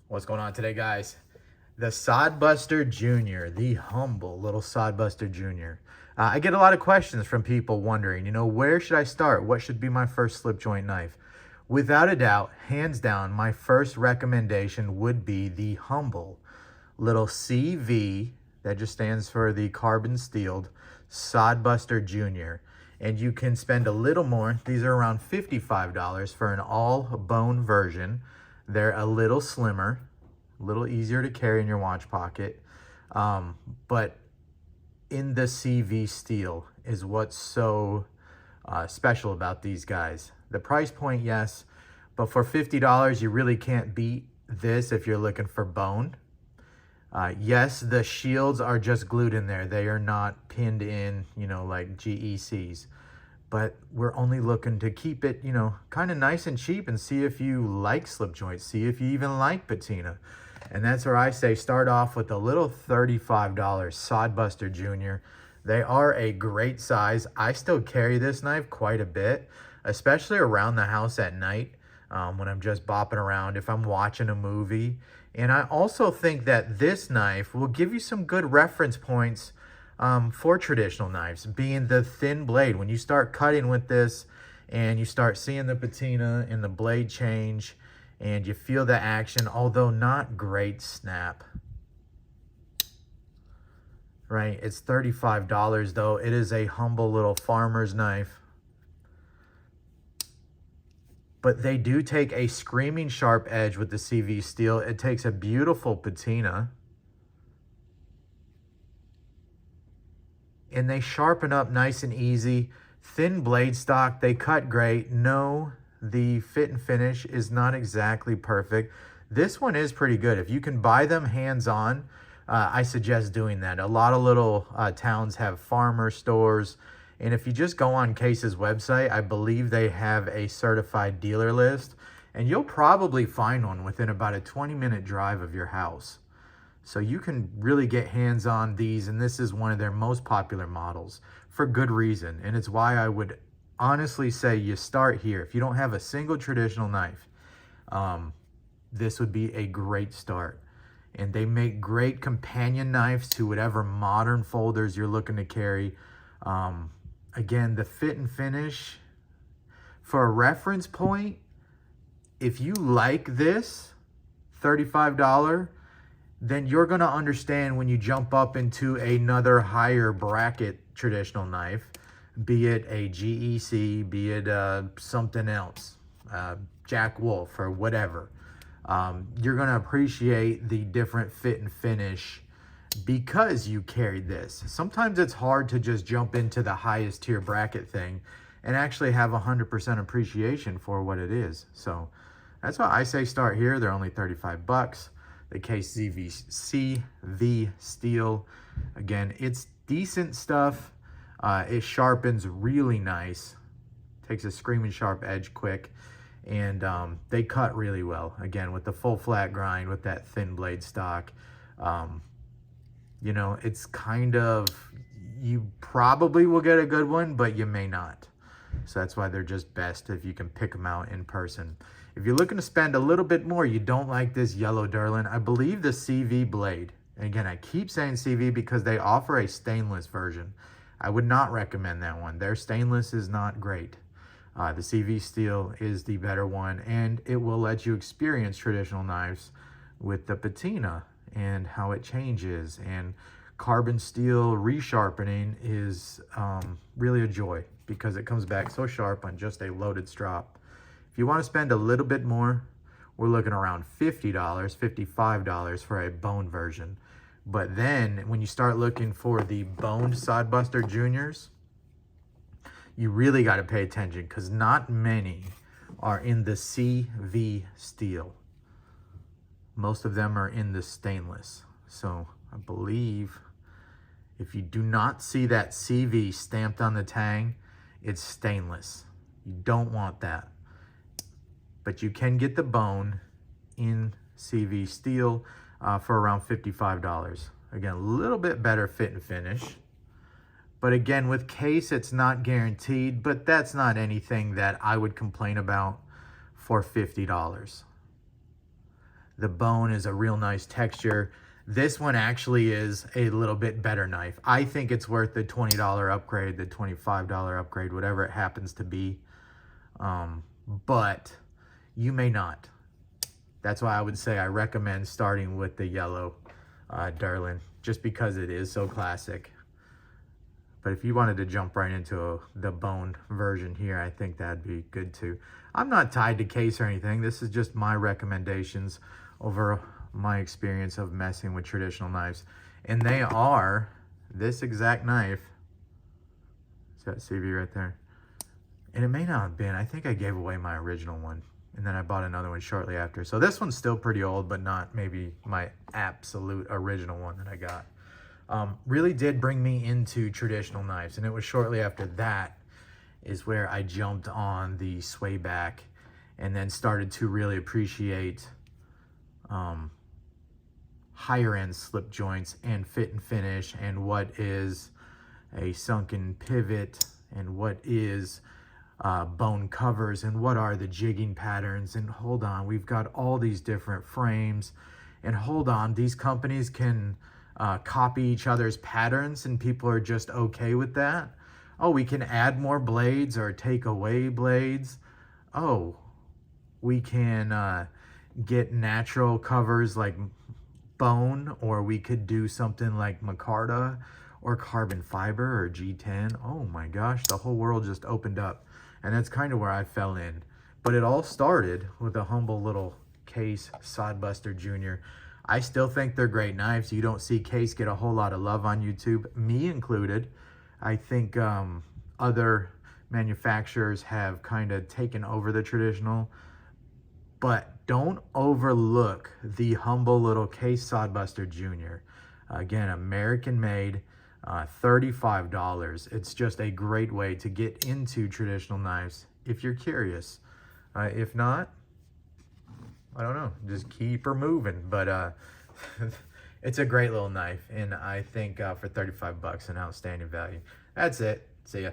What's going on today, guys? The Sodbuster Jr., the humble little Sodbuster Jr. I get a lot of questions from people wondering, where should I start? What should be my first slip joint knife? Without a doubt, hands down, my first recommendation would be the humble little CV, that just stands for the carbon steeled Sodbuster Jr. And you can spend a little more. These are around $55 for an all bone version. They're a little slimmer, a little easier to carry in your watch pocket. But in the CV steel is what's so special about these guys. The price point, yes, but for $50, you really can't beat this if you're looking for bone. Yes, the shields are just glued in there. They are not pinned in, like GECs. But we're only looking to keep it, kind of nice and cheap and see if you like slip joints, see if you even like patina. And that's where I say start off with a little $35 Sodbuster Jr. They are a great size. I still carry this knife quite a bit, especially around the house at night when I'm just bopping around, if I'm watching a movie. And I also think that this knife will give you some good reference points for traditional knives, being the thin blade. When you start cutting with this and you start seeing the patina and the blade change and you feel the action, although not great snap, right? It's $35 though. It is a humble little farmer's knife. But they do take a screaming sharp edge with the CV steel. It takes a beautiful patina. And they sharpen up nice and easy. Thin blade stock, they cut great. No, the fit and finish is not exactly perfect. This one is pretty good. If you can buy them hands-on, I suggest doing that. A lot of little towns have farmer stores. And if you just go on Case's website, I believe they have a certified dealer list. And you'll probably find one within about a 20-minute drive of your house. So you can really get hands on these, and this is one of their most popular models for good reason. And it's why I would honestly say you start here. If you don't have a single traditional knife, this would be a great start. And they make great companion knives to whatever modern folders you're looking to carry. Again, the fit and finish, for a reference point, if you like this $35, then you're going to understand when you jump up into another higher bracket traditional knife, be it a GEC, be it something else, Jack Wolf or whatever. You're going to appreciate the different fit and finish because you carried this. Sometimes it's hard to just jump into the highest tier bracket thing and actually have 100% appreciation for what it is. So that's why I say start here. They're only 35 bucks. The Case CV steel. Again, it's decent stuff. It sharpens really nice. Takes a screaming sharp edge quick. And they cut really well. Again, with the full flat grind, with that thin blade stock. It's kind of, you probably will get a good one, but you may not. So that's why they're just best if you can pick them out in person. If you're looking to spend a little bit more, you don't like this yellow Durlin, I believe the CV blade. And again, I keep saying CV because they offer a stainless version. I would not recommend that one. Their stainless is not great. The CV steel is the better one, and it will let you experience traditional knives with the patina and how it changes. And carbon steel resharpening is really a joy because it comes back so sharp on just a loaded strop. If you want to spend a little bit more, we're looking around $50, $55 for a bone version. But then when you start looking for the boned Sodbuster Juniors, you really got to pay attention because not many are in the CV steel. Most of them are in the stainless. So I believe if you do not see that CV stamped on the tang, it's stainless. You don't want that. But you can get the bone in CV steel for around $55. Again, a little bit better fit and finish. But again, with Case, it's not guaranteed, but that's not anything that I would complain about for $50. The bone is a real nice texture. This one actually is a little bit better knife. I think it's worth the $20 upgrade, the $25 upgrade, whatever it happens to be. But you may not. That's why I would say I recommend starting with the yellow Derlin, just because it is so classic. But if you wanted to jump right into the bone version here, I think that'd be good too. I'm not tied to case or anything. This is just my recommendations over my experience of messing with traditional knives. And they are this exact knife. Is that CV right there? And it may not have been. I think I gave away my original one. And then I bought another one shortly after. So this one's still pretty old, but not maybe my absolute original one that I got. Really did bring me into traditional knives. And it was shortly after that is where I jumped on the sway back and then started to really appreciate higher end slip joints and fit and finish, and what is a sunken pivot, and what is bone covers, and what are the jigging patterns. And hold on, we've got all these different frames, and hold on, these companies can copy each other's patterns and people are just okay with that. Oh, we can add more blades or take away blades. Oh, we can get natural covers like bone, or we could do something like micarta or carbon fiber or G10. Oh my gosh, the whole world just opened up. And that's kind of where I fell in. But it all started with a humble little Case Sodbuster Jr. I still think they're great knives. You don't see Case get a whole lot of love on YouTube, me included. I think other manufacturers have kind of taken over the traditional. But don't overlook the humble little Case Sodbuster Jr. Again, American made, $35. It's just a great way to get into traditional knives if you're curious. If not, I don't know, just keep her moving. But it's a great little knife, and I think for 35 bucks, an outstanding value. That's it. See ya.